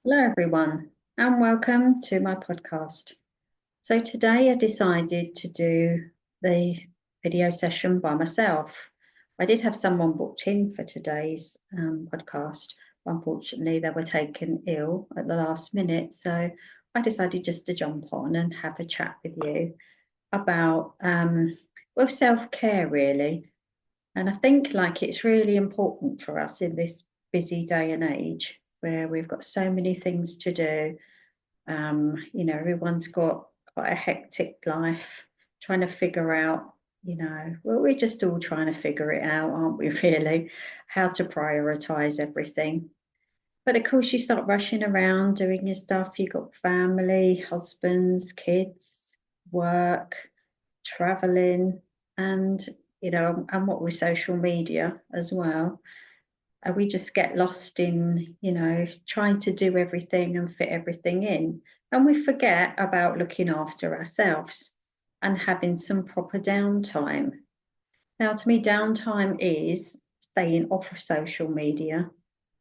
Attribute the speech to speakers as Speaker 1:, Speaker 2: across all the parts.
Speaker 1: Hello, everyone, and welcome to my podcast. So, today I decided to do the video session by myself. I did have someone booked in for today's podcast. Unfortunately, they were taken ill at the last minute. So, I decided just to jump on and have a chat with you about self care, really. And I think it's really important for us in this busy day and age where we've got so many things to do. Everyone's got quite a hectic life, trying to figure out, well, we're just all trying to figure it out, aren't we, really? How to prioritize everything. But of course, you start rushing around doing your stuff. You've got family, husbands, kids, work, traveling, and and what with social media as well. We just get lost in, trying to do everything and fit everything in. And we forget about looking after ourselves and having some proper downtime. Now, to me, downtime is staying off of social media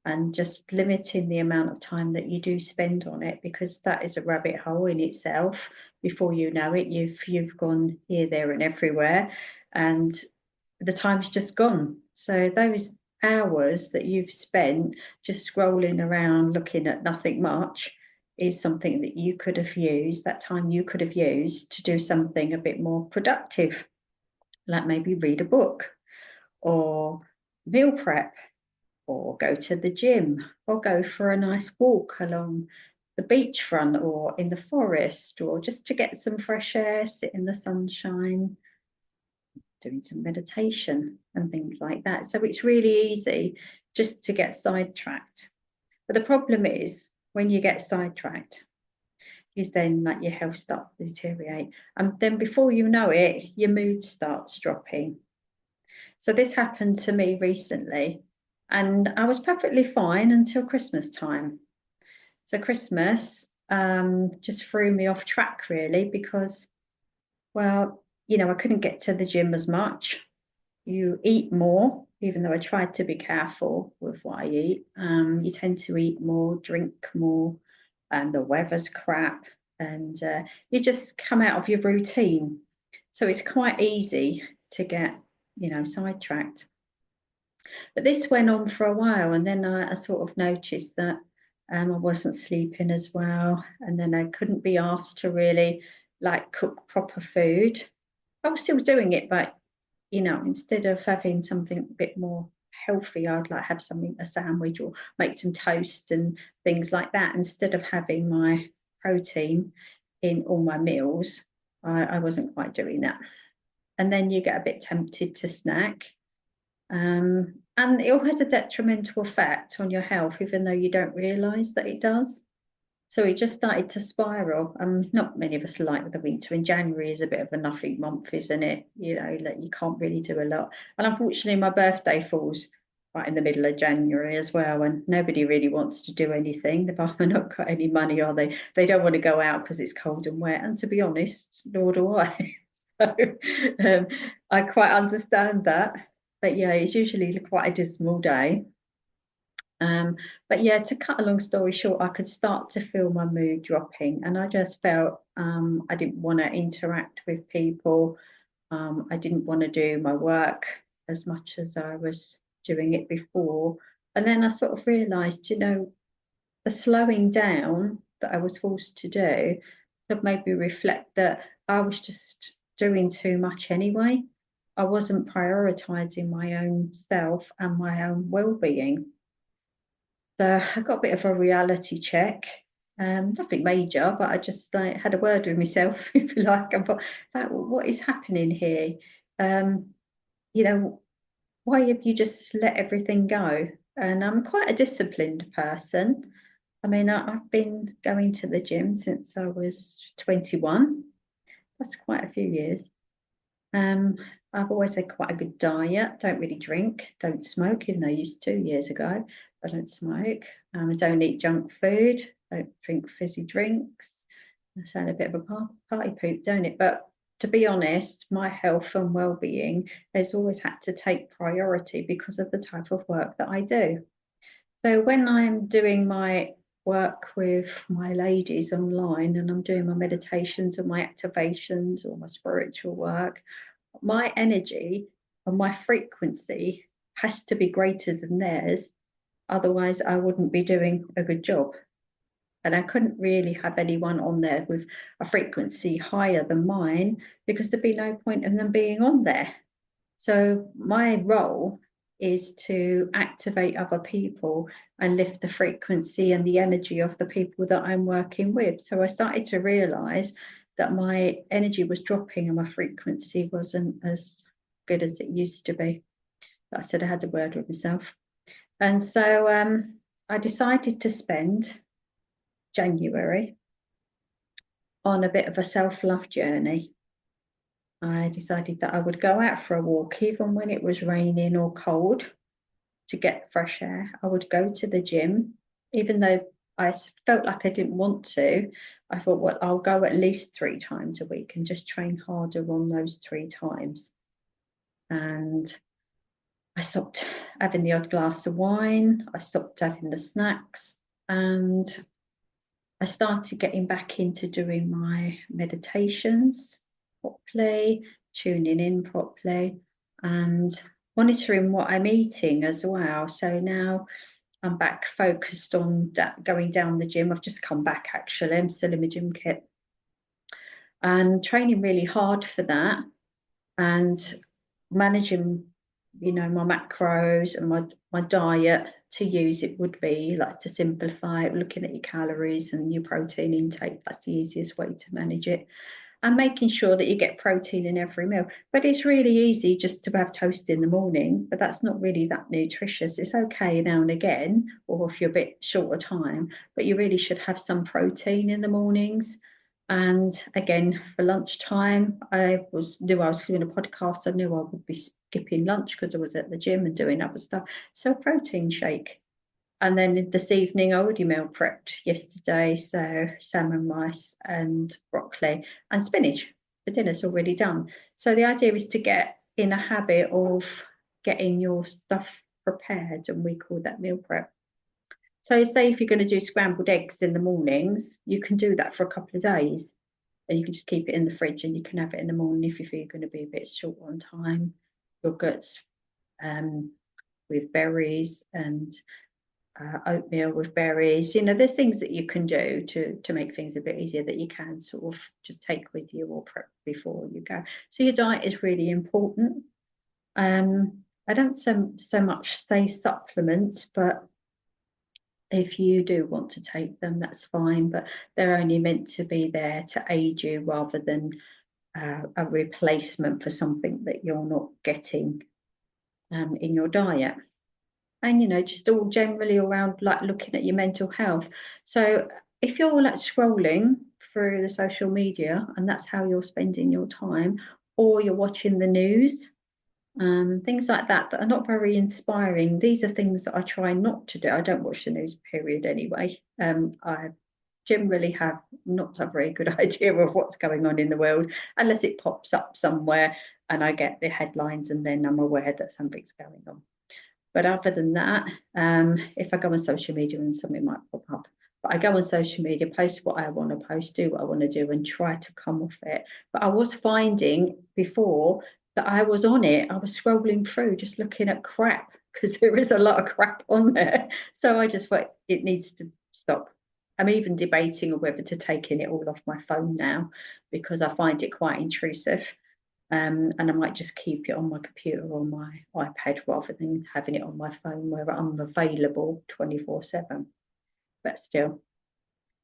Speaker 1: and just limiting the amount of time that you do spend on it, because that is a rabbit hole in itself. Before you know it, you've gone here, there, and everywhere, and the time's just gone. So those hours that you've spent just scrolling around looking at nothing much is something that you could have used, that time you could have used to do something a bit more productive, like maybe read a book or meal prep or go to the gym or go for a nice walk along the beachfront or in the forest, or just to get some fresh air, sit in the sunshine, doing some meditation and things like that. So it's really easy just to get sidetracked. But the problem is when you get sidetracked, is then like your health starts to deteriorate. And then before you know it, your mood starts dropping. So this happened to me recently, and I was perfectly fine until Christmas time. So Christmas just threw me off track, really, because, well, I couldn't get to the gym as much. You eat more, even though I tried to be careful with what I eat. You tend to eat more, drink more, and the weather's crap, and you just come out of your routine. So it's quite easy to get, sidetracked. But this went on for a while, and then I sort of noticed that I wasn't sleeping as well, and then I couldn't be asked to really like cook proper food. I was still doing it, but instead of having something a bit more healthy, I'd like have something, a sandwich, or make some toast and things like that. Instead of having my protein in all my meals, I wasn't quite doing that. And then you get a bit tempted to snack. And it all has a detrimental effect on your health, even though you don't realize that it does. So it just started to spiral. Not many of us like the winter, and January is a bit of a nothing month, isn't it? That you can't really do a lot. And unfortunately, my birthday falls right in the middle of January as well, and nobody really wants to do anything. The farmer not got any money, are they? They don't want to go out because it's cold and wet. And to be honest, nor do I. So I quite understand that. But yeah, it's usually quite a dismal day. But yeah, to cut a long story short, I could start to feel my mood dropping, and I just felt I didn't want to interact with people. I didn't want to do my work as much as I was doing it before. And then I sort of realized, the slowing down that I was forced to do that made me reflect that I was just doing too much anyway. I wasn't prioritizing my own self and my own well-being. So I got a bit of a reality check. Nothing major, but I just like had a word with myself, if you like. I thought, what is happening here? Um, you know, why have you just let everything go? And I'm quite a disciplined person. I mean, I've been going to the gym since I was 21. That's quite a few years. Um, I've always had quite a good diet. Don't really drink, don't smoke, even though I used to 2 years ago. I don't smoke. I don't eat junk food. Don't drink fizzy drinks. I sound a bit of a party poop, don't it? But to be honest, my health and well-being has always had to take priority because of the type of work that I do. So when I'm doing my work with my ladies online and I'm doing my meditations and my activations or my spiritual work, my energy and my frequency has to be greater than theirs. Otherwise, I wouldn't be doing a good job. And I couldn't really have anyone on there with a frequency higher than mine because there'd be no point in them being on there. So my role is to activate other people and lift the frequency and the energy of the people that I'm working with. So I started to realize that my energy was dropping and my frequency wasn't as good as it used to be. I said I had a word with myself. And so I decided to spend January on a bit of a self-love journey. I decided that I would go out for a walk, even when it was raining or cold, to get fresh air. I would go to the gym, even though I felt like I didn't want to. I thought, well, I'll go at least 3 times a week and just train harder on those 3 times. And I stopped having the odd glass of wine. I stopped having the snacks. And I started getting back into doing my meditations properly, tuning in properly, and monitoring what I'm eating as well. So now I'm back focused on going down the gym. I've just come back actually. I'm still in my gym kit and training really hard for that and managing, you know, my macros and my diet to use. It would be like to simplify it, looking at your calories and your protein intake. That's the easiest way to manage it, and making sure that you get protein in every meal. But it's really easy just to have toast in the morning, but that's not really that nutritious. It's okay now and again, or if you're a bit short of time, but you really should have some protein in the mornings. And again, for lunchtime, knew I was doing a podcast. I knew I would be skipping lunch because I was at the gym and doing other stuff. So a protein shake. And then this evening, I already meal prepped yesterday. So salmon, rice, and broccoli and spinach for dinner's already done. So the idea is to get in a habit of getting your stuff prepared, and we call that meal prep. So say if you're going to do scrambled eggs in the mornings, you can do that for a couple of days. And you can just keep it in the fridge and you can have it in the morning if you feel you're going to be a bit short on time. Yogurts with berries and oatmeal with berries. You know, there's things that you can do to make things a bit easier that you can sort of just take with you or prep before you go. So your diet is really important. I don't so much say supplements, but if you do want to take them, that's fine, but they're only meant to be there to aid you rather than a replacement for something that you're not getting in your diet. And, you know, just all generally around like looking at your mental health. So if you're like scrolling through the social media and that's how you're spending your time, or you're watching the news, things like that that are not very inspiring. These are things that I try not to do. I don't watch the news period anyway. I generally have not a very good idea of what's going on in the world unless it pops up somewhere and I get the headlines and then I'm aware that something's going on. But other than that, if I go on social media and something might pop up, but I go on social media, post what I want to post, do what I want to do, and try to come off it. But I was finding before that I was on it, I was scrolling through just looking at crap because there is a lot of crap on there. So I just thought it needs to stop. I'm even debating whether to taking it all off my phone now because I find it quite intrusive. And I might just keep it on my computer or my iPad rather than having it on my phone where I'm available 24/7. But still,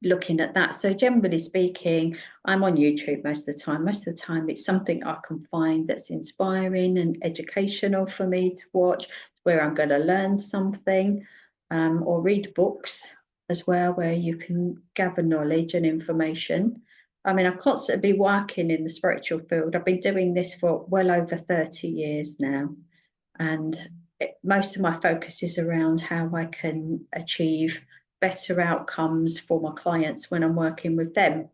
Speaker 1: looking at that. So generally speaking, I'm on YouTube most of the time. Most of the time, it's something I can find that's inspiring and educational for me to watch, where I'm going to learn something, or read books as well, where you can gather knowledge and information. I mean, I've constantly been working in the spiritual field. I've been doing this for well over 30 years now. And most of my focus is around how I can achieve better outcomes for my clients when I'm working with them.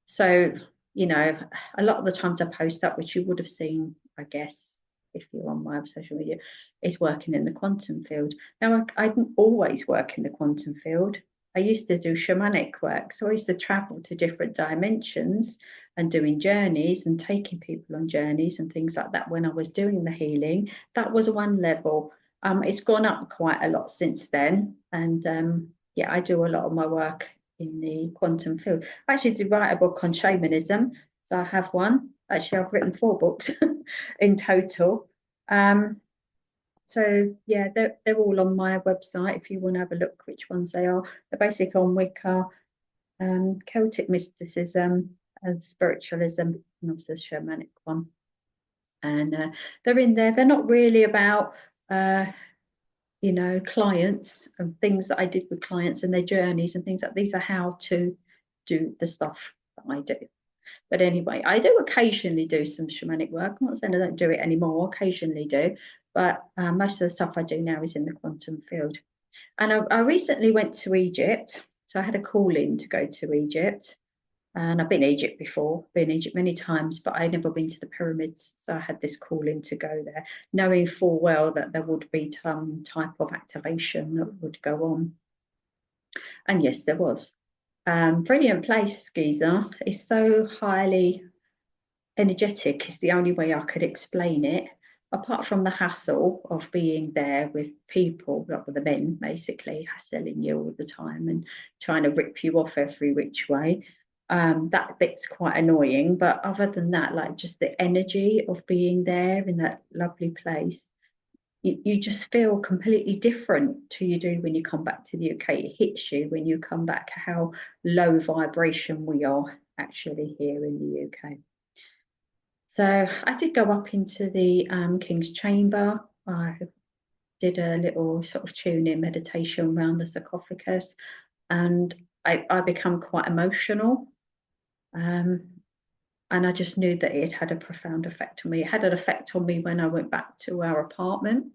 Speaker 1: So, you know, a lot of the times I post up, which you would have seen, I guess, if you're on my social media, is working in the quantum field. Now, I didn't always work in the quantum field. I used to do shamanic work. So I used to travel to different dimensions and doing journeys and taking people on journeys and things like that when I was doing the healing. That was one level. It's gone up quite a lot since then. And yeah, I do a lot of my work in the quantum field. I actually did write a book on shamanism. So I have one. Actually, I've written 4 books in total. So yeah, they're all on my website if you want to have a look which ones they are. They're basically on Wicca, Celtic mysticism and spiritualism, and obviously the shamanic one. And they're in there. They're not really about clients and things that I did with clients and their journeys and things like these are how to do the stuff that I do. But anyway, I do occasionally do some shamanic work. I'm not saying I don't do it anymore, occasionally do, but most of the stuff I do now is in the quantum field. And I recently went to Egypt. So I had a call in to go to Egypt. And I've been to Egypt before, been to Egypt many times, but I'd never been to the pyramids. So I had this call in to go there, knowing full well that there would be some type of activation that would go on. And yes, there was. Brilliant place, Giza. It's so highly energetic, is the only way I could explain it. Apart from the hassle of being there with people, like with the men, basically hassling you all the time and trying to rip you off every which way. That bit's quite annoying. But other than that, like just the energy of being there in that lovely place, you just feel completely different to you do when you come back to the UK. It hits you when you come back how low vibration we are actually here in the UK. So I did go up into the King's Chamber. I did a little sort of tune-in meditation around the sarcophagus, and I become quite emotional. And I just knew that it had a profound effect on me. It had an effect on me when I went back to our apartment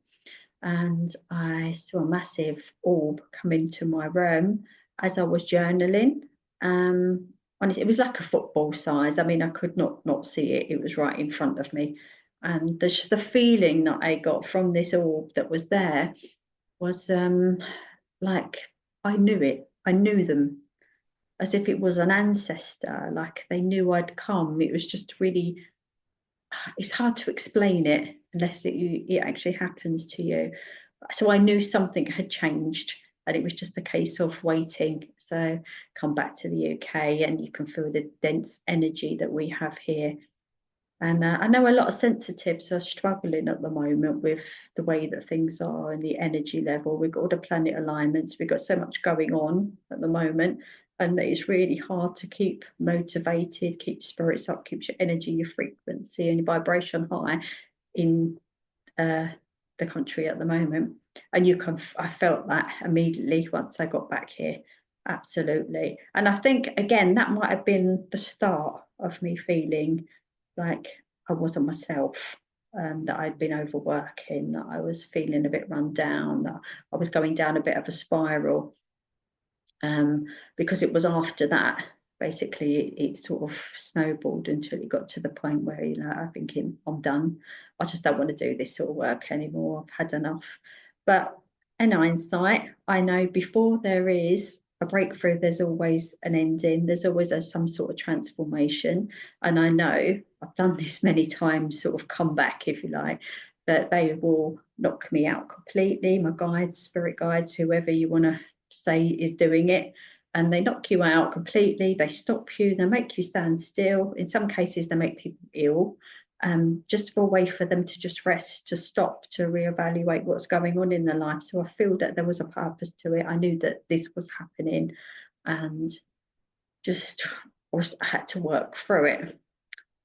Speaker 1: and I saw a massive orb come into my room as I was journaling. Honestly, it was like a football size. I mean, I could not see it. It was right in front of me. And just the feeling that I got from this orb that was there was like I knew it. I knew them as if it was an ancestor, like they knew I'd come. It was just really, it's hard to explain it unless it actually happens to you. So I knew something had changed and it was just a case of waiting. So come back to the UK and you can feel the dense energy that we have here. And I know a lot of sensitives are struggling at the moment with the way that things are and the energy level. We've got all the planet alignments. We've got so much going on at the moment. And it's really hard to keep motivated, keep spirits up, keep your energy, your frequency, and your vibration high in the country at the moment. And I felt that immediately once I got back here. Absolutely. And I think, again, that might have been the start of me feeling like I wasn't myself, that I'd been overworking, that I was feeling a bit run down, that I was going down a bit of a spiral. Because it was after that, basically, it sort of snowballed until it got to the point where, I'm thinking, I'm done. I just don't want to do this sort of work anymore. I've had enough. But in hindsight, I know before there is a breakthrough, there's always an ending. There's always some sort of transformation. And I know I've done this many times, sort of come back, if you like, that they will knock me out completely. My guides, spirit guides, whoever you want to say is doing it, and they knock you out completely. They stop you, they make you stand still. In some cases, they make people ill, just for a way for them to just rest, to stop, to reevaluate what's going on in their life. So I feel that there was a purpose to it. I knew that this was happening, and just I had to work through it.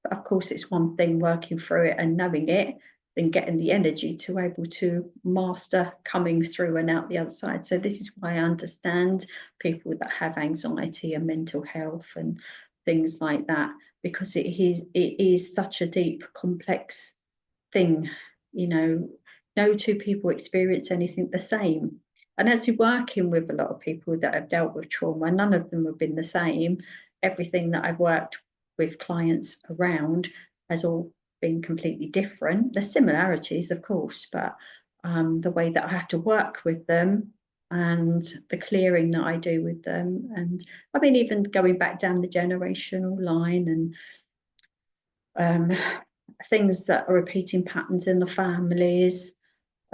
Speaker 1: But of course, it's one thing working through it and knowing it, then getting the energy to able to master coming through and out the other side. So this is why I understand people that have anxiety and mental health and things like that, because it is such a deep, complex thing. No two people experience anything the same. And as you're working with a lot of people that have dealt with trauma, none of them have been the same. Everything that I've worked with clients around has all been completely different. There's similarities, of course, but the way that I have to work with them and the clearing that I do with them. And I mean, even going back down the generational line and things that are repeating patterns in the families,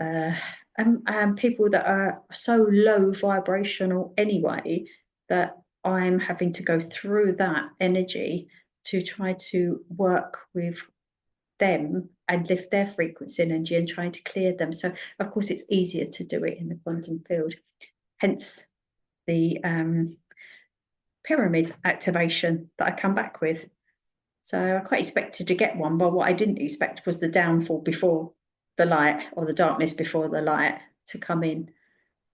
Speaker 1: uh, and people that are so low vibrational anyway that I'm having to go through that energy to try to work with them and lift their frequency and energy and trying to clear them. So, of course, it's easier to do it in the quantum field, hence the pyramid activation that I come back with. So I quite expected to get one, but what I didn't expect was the downfall before the light, or the darkness before the light, to come in.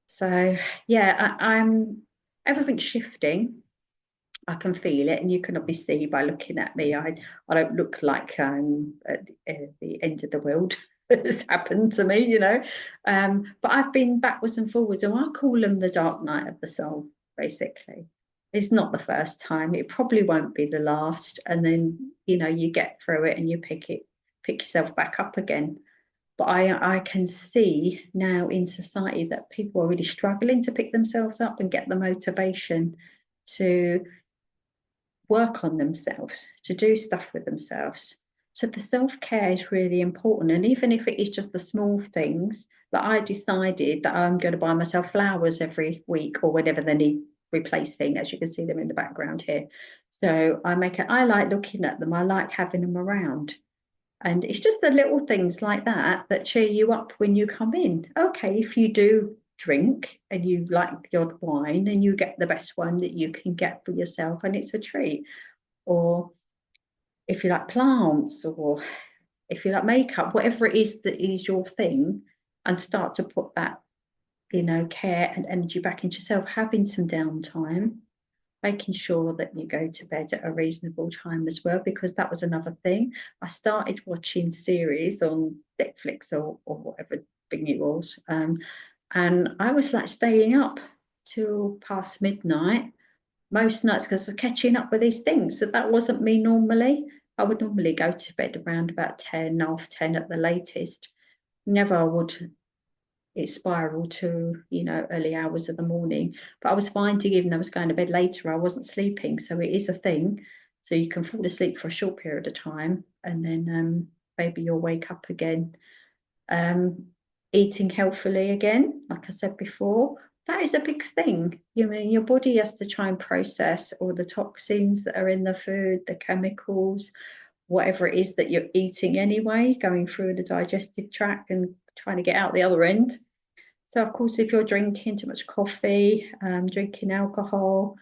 Speaker 1: So yeah, I'm everything's shifting. I can feel it, and you can obviously see by looking at me, I don't look like at the end of the world. It's happened to me, you know. But I've been backwards and forwards, and I call them the dark night of the soul, basically. It's not the first time. It probably won't be the last. And then, you know, you get through it and you pick yourself back up again. But I can see now in society that people are really struggling to pick themselves up and get the motivation to work on themselves, to do stuff with themselves. So the self-care is really important. And even if it is just the small things, that I decided that I'm going to buy myself flowers every week or whenever they need replacing, as you can see them in the background here. So I like looking at them. I like having them around. And it's just the little things like that that cheer you up when you come in. Okay, if you do drink and you like the odd wine, then you get the best one that you can get for yourself, and it's a treat. Or if you like plants, or if you like makeup, whatever it is that is your thing, and start to put that, you know, care and energy back into yourself, having some downtime, making sure that you go to bed at a reasonable time as well, because that was another thing. I started watching series on Netflix or whatever thing it was, and I was like staying up till past midnight most nights because I was catching up with these things. So that wasn't me normally. I would normally go to bed around about 10, half 10 at the latest. Never would it spiral to, you know, early hours of the morning. But I was finding even though I was going to bed later, I wasn't sleeping. So it is a thing. So you can fall asleep for a short period of time and then maybe you'll wake up again. Um, Eating healthily again, like I said before, that is a big thing. You mean your body has to try and process all the toxins that are in the food, the chemicals, whatever it is that you're eating anyway, going through the digestive tract and trying to get out the other end. So, of course, if you're drinking too much coffee, drinking alcohol,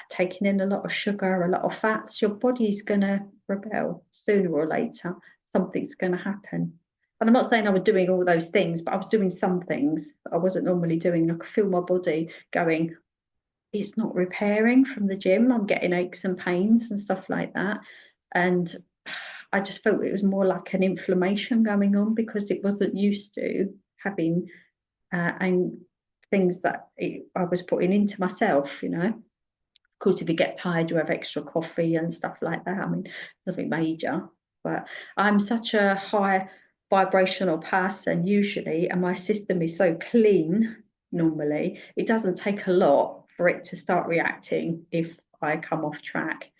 Speaker 1: taking in a lot of sugar, a lot of fats, your body's going to rebel sooner or later. Something's going to happen. And I'm not saying I was doing all those things, but I was doing some things that I wasn't normally doing. I could feel my body going, it's not repairing from the gym. I'm getting aches and pains and stuff like that. And I just felt it was more like an inflammation going on because it wasn't used to having and things that I was putting into myself, you know. Of course, if you get tired, you have extra coffee and stuff like that. I mean, nothing major, but I'm such a high vibrational person usually, and my system is so clean normally. It doesn't take a lot for it to start reacting if I come off track.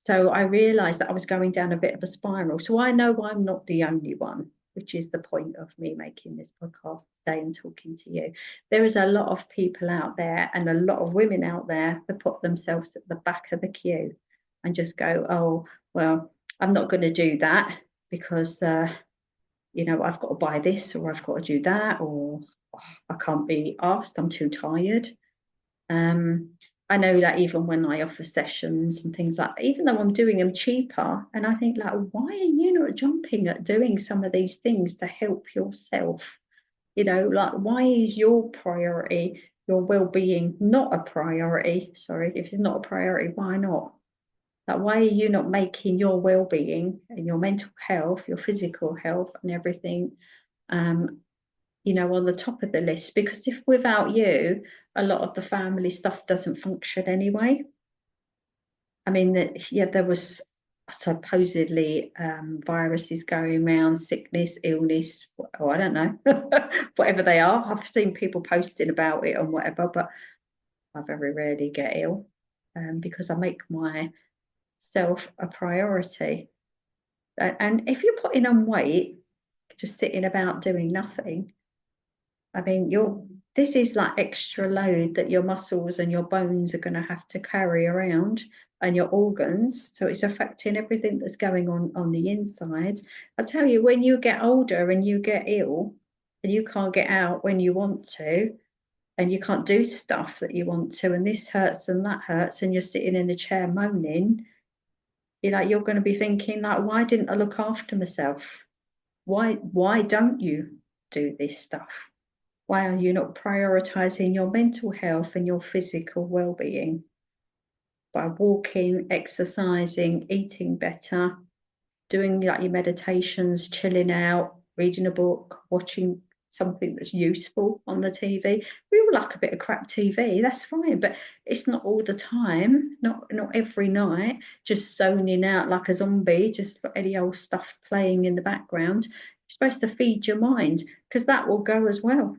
Speaker 1: So I realized that I was going down a bit of a spiral. So I know I'm not the only one, which is the point of me making this podcast today and talking to you. There is a lot of people out there and a lot of women out there that put themselves at the back of the queue and just go, oh, well, I'm not going to do that because, you know, I've got to buy this or I've got to do that or oh, I can't be asked, I'm too tired. Um, I know that even when I offer sessions and things like that, even though I'm doing them cheaper, and I think like, why are you not jumping at doing some of these things to help yourself? You know, like why is your priority, your well-being, not a priority? Sorry, if it's not a priority, why not? Like why are you not making your well-being and your mental health, your physical health and everything um, you know, on the top of the list because if without you, a lot of the family stuff doesn't function anyway. I mean, yeah, there was. supposedly viruses going around, sickness, illness, or I don't know, whatever they are. I've seen people posting about it and whatever, but I very rarely get ill because I make myself a priority. And if you're putting on weight, just sitting about doing nothing, I mean, this is like extra load that your muscles and your bones are going to have to carry around and your organs. So it's affecting everything that's going on the inside. I tell you, when you get older and you get ill and you can't get out when you want to, and you can't do stuff that you want to, and this hurts and that hurts, and you're sitting in a chair moaning, you're going to be thinking like, why didn't I look after myself? Why don't you do this stuff? Why are you not prioritizing your mental health and your physical well-being by walking, exercising, eating better, doing like your meditations, chilling out, reading a book, watching something that's useful on the TV? We all like a bit of crap TV, that's fine, but it's not all the time, not every night, just zoning out like a zombie, just any old stuff playing in the background. You're supposed to feed your mind because that will go as well.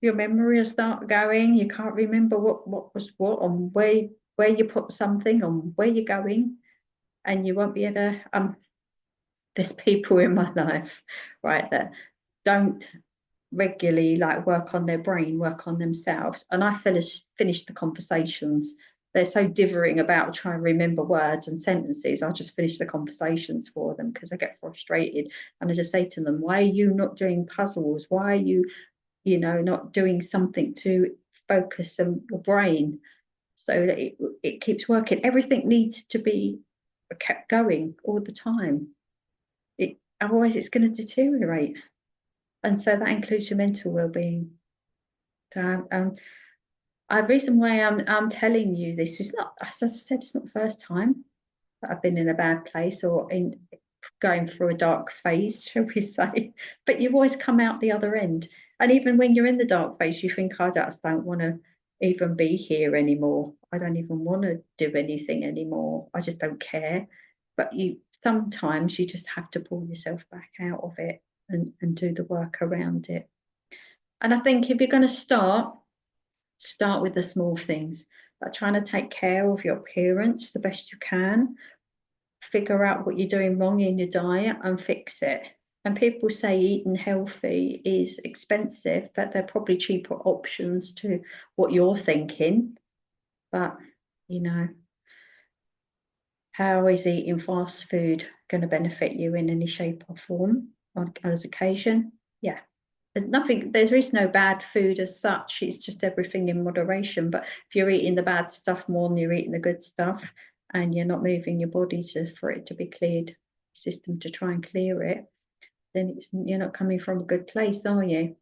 Speaker 1: Your memory will start going. You can't remember what was what, on where you put something, on where you're going, and you won't be able to. There's people in my life, right, that don't regularly like work on their brain, work on themselves, and I finish the conversations. They're so dithering about trying to remember words and sentences. I just finish the conversations for them because I get frustrated, and I just say to them, "Why are you not doing puzzles? Why are you not doing something to focus on your brain so that it keeps working?" Everything needs to be kept going all the time. Otherwise, it's going to deteriorate. And so that includes your mental well-being. So, the reason why I'm telling you this is not, as I said, it's not the first time that I've been in a bad place or in going through a dark phase, shall we say. But you've always come out the other end. And even when you're in the dark phase, you think, I just don't want to even be here anymore. I don't even want to do anything anymore. I just don't care. But sometimes you just have to pull yourself back out of it and do the work around it. And I think if you're going to start with the small things, like trying to take care of your appearance the best you can, figure out what you're doing wrong in your diet and fix it. And people say eating healthy is expensive, but they're probably cheaper options to what you're thinking. But, how is eating fast food going to benefit you in any shape or form on occasion? Yeah. There is no bad food as such. It's just everything in moderation. But if you're eating the bad stuff more than you're eating the good stuff, and you're not moving your body for it to be cleared, system to try and clear it, then you're not coming from a good place, are you?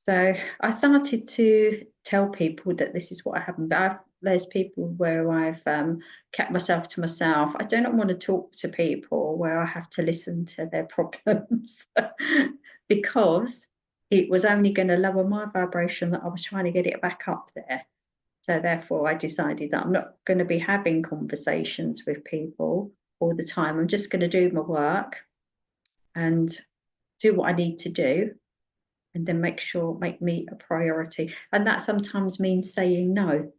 Speaker 1: So I started to tell people that this is what happened. But there's people where I've kept myself to myself. I do not want to talk to people where I have to listen to their problems because it was only going to lower my vibration that I was trying to get it back up there. So therefore, I decided that I'm not going to be having conversations with people all the time. I'm just going to do my work and do what I need to do, and then make me a priority. And that sometimes means saying no.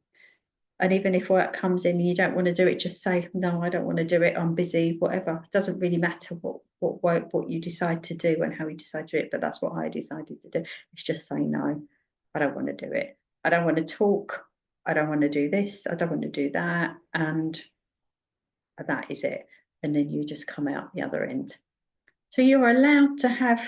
Speaker 1: And even if work comes in and you don't want to do it, just say, no, I don't want to do it. I'm busy, whatever. It doesn't really matter what you decide to do and how you decide to do it. But that's what I decided to do. It's just say no, I don't want to do it. I don't want to talk. I don't want to do this. I don't want to do that. And that is it. And then you just come out the other end. So you're allowed to have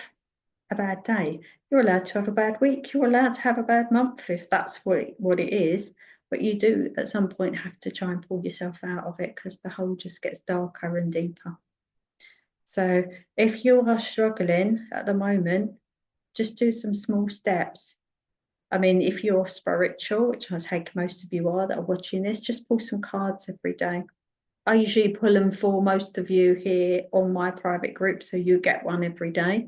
Speaker 1: a bad day. You're allowed to have a bad week. You're allowed to have a bad month if that's what it is. But you do at some point have to try and pull yourself out of it because the hole just gets darker and deeper. So if you are struggling at the moment, just do some small steps. I mean, if you're spiritual, which I take most of you are that are watching this, just pull some cards every day. I usually pull them for most of you here on my private group, so you get one every day.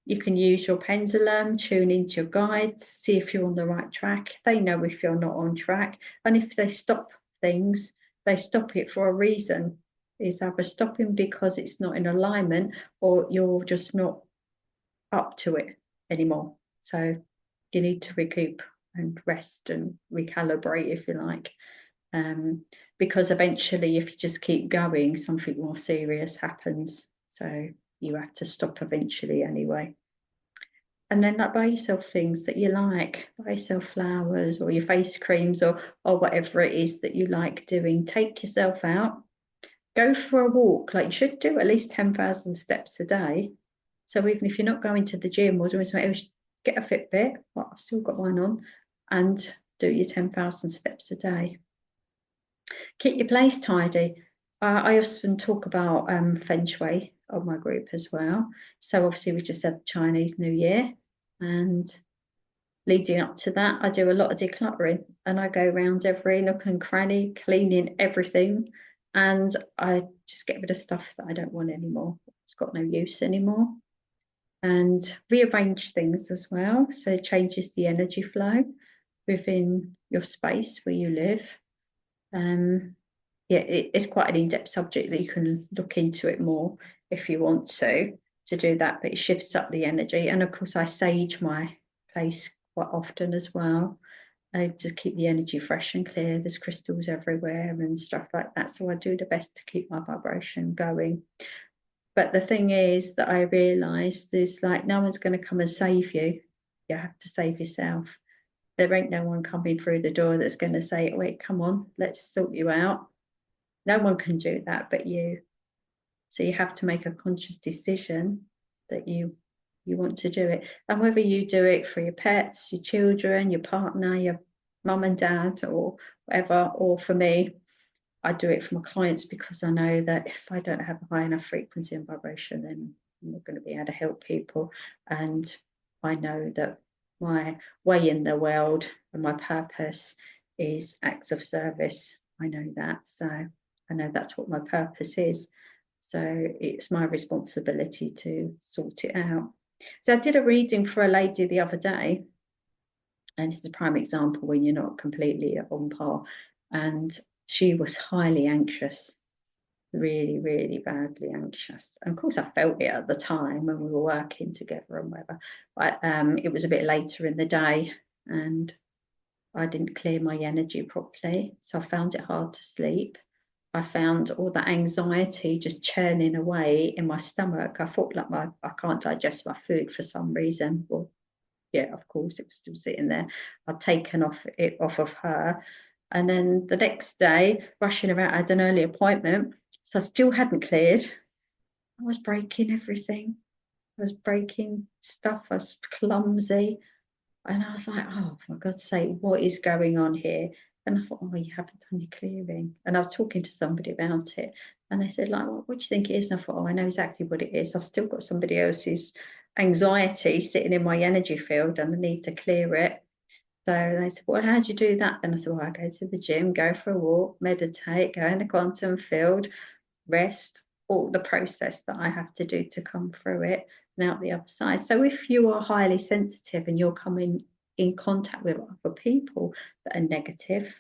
Speaker 1: You can use your pendulum, tune into your guides, see if you're on the right track. They know if you're not on track. And if they stop things, they stop it for a reason. It's either stopping because it's not in alignment, or you're just not up to it anymore. So you need to recoup and rest and recalibrate, if you like. Because eventually, if you just keep going, something more serious happens. So you have to stop eventually anyway. And then like, buy yourself things that you like. Buy yourself flowers or your face creams, or whatever it is that you like doing. Take yourself out. Go for a walk. Like, you should do at least 10,000 steps a day. So even if you're not going to the gym or doing something else, get a Fitbit. Well, I've still got mine on, and do your 10,000 steps a day. Keep your place tidy. I often talk about feng shui on my group as well. So obviously we just had Chinese New Year, and leading up to that, I do a lot of decluttering, and I go around every nook and cranny, cleaning everything, and I just get rid of stuff that I don't want anymore. It's got no use anymore. And rearrange things as well, so it changes the energy flow within your space where you live. Yeah, it's quite an in-depth subject that you can look into it more if you want to do that, but it shifts up the energy. And of course, I sage my place quite often as well. I just keep the energy fresh and clear. There's crystals everywhere and stuff like that. So I do the best to keep my vibration going. But the thing is that I realised is, like, no one's going to come and save you. You have to save yourself. There ain't no one coming through the door that's going to say, wait, come on, let's sort you out. No one can do that but you. So you have to make a conscious decision that you want to do it. And whether you do it for your pets, your children, your partner, your mum and dad, or whatever, or for me, I do it for my clients, because I know that if I don't have a high enough frequency and vibration, then I'm not going to be able to help people. And I know that my way in the world and my purpose is acts of service. I know that. So I know that's what my purpose is. So it's my responsibility to sort it out. So I did a reading for a lady the other day, and it's a prime example when you're not completely on par. And she was highly anxious, really, really badly anxious. And of course, I felt it at the time when we were working together and whatever. But it was a bit later in the day, and I didn't clear my energy properly. So I found it hard to sleep. I found all that anxiety just churning away in my stomach. I thought like I can't digest my food for some reason. Well, yeah, of course, it was still sitting there. I'd taken it off of her. And then the next day, rushing around, I had an early appointment. So I still hadn't cleared. I was breaking everything. I was breaking stuff. I was clumsy. And I was like, oh, for God's sake, what is going on here? And I thought, oh, you haven't done your clearing. And I was talking to somebody about it. And they said, like, what do you think it is? And I thought, oh, I know exactly what it is. I've still got somebody else's anxiety sitting in my energy field, and I need to clear it. So they said, well, how do you do that? And I said, well, I go to the gym, go for a walk, meditate, go in the quantum field, rest, all the process that I have to do to come through it and out the other side. So if you are highly sensitive and you're coming in contact with other people that are negative,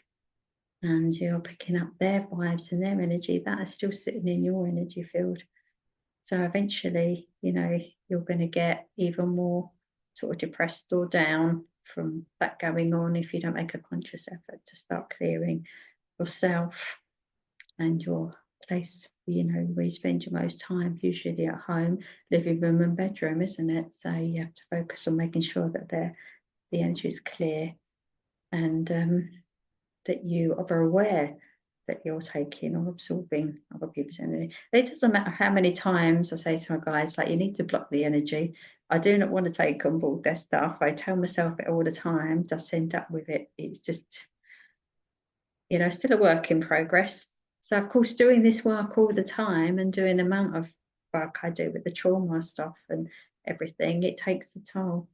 Speaker 1: and you're picking up their vibes and their energy, that is still sitting in your energy field. So eventually, you're going to get even more sort of depressed or down from that going on if you don't make a conscious effort to start clearing yourself and your place, where you spend your most time, usually at home, living room and bedroom, isn't it? So you have to focus on making sure that the energy is clear, and that you are aware that you're taking or absorbing other people's energy. It doesn't matter how many times I say to my guys, like, you need to block the energy. I do not want to take on board their stuff. I tell myself it all the time, just end up with it. It's just, still a work in progress. So of course, doing this work all the time and doing the amount of work I do with the trauma stuff and everything, it takes a toll.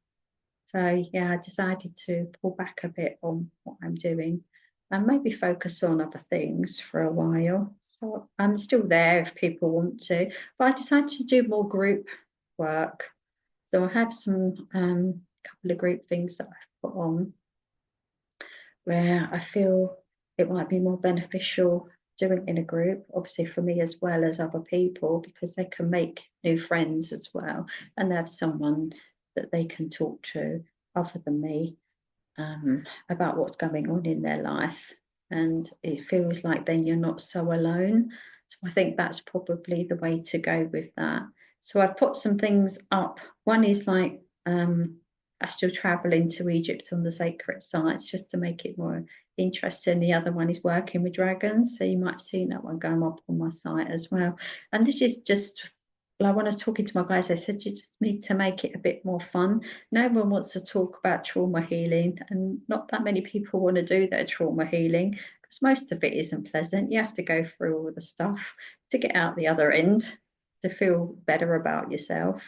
Speaker 1: So yeah, I decided to pull back a bit on what I'm doing and maybe focus on other things for a while. So I'm still there if people want to, but I decided to do more group work. So I have some couple of group things that I've put on where I feel it might be more beneficial doing in a group, obviously for me as well as other people, because they can make new friends as well, and they have someone that they can talk to other than me, about what's going on in their life. And it feels like then you're not so alone. So I think that's probably the way to go with that. So I've put some things up. One is like astral traveling to Egypt on the sacred sites, just to make it more interesting. The other one is working with dragons. So you might have seen that one going up on my site as well. And this is just, well, when I was talking to my guys, they said you just need to make it a bit more fun. No one wants to talk about trauma healing, and not that many people want to do their trauma healing, because most of it isn't pleasant. You have to go through all the stuff to get out the other end, to feel better about yourself.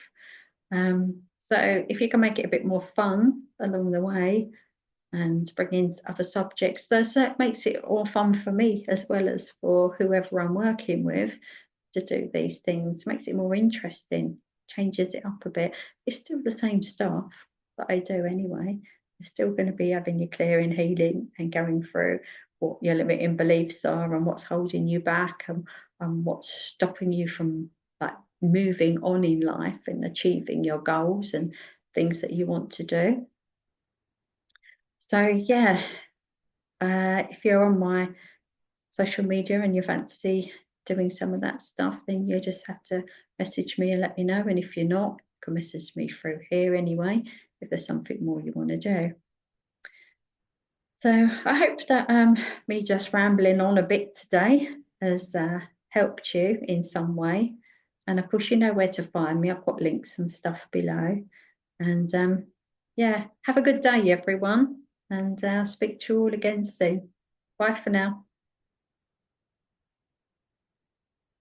Speaker 1: So if you can make it a bit more fun along the way and bring in other subjects, that makes it all fun for me as well as for whoever I'm working with to do these things. Makes it more interesting, changes it up a bit. It's still the same stuff that I do anyway. You're still going to be having your clearing, healing, and going through what your limiting beliefs are and what's holding you back, and what's stopping you from like moving on in life and achieving your goals and things that you want to do. So yeah, if you're on my social media and you fancy doing some of that stuff, then you just have to message me and let me know. And if you're not, you can message me through here anyway, if there's something more you want to do. So I hope that me just rambling on a bit today has helped you in some way. And of course, you know where to find me. I've got links and stuff below. And yeah, have a good day, everyone. And I'll speak to you all again soon. Bye for now.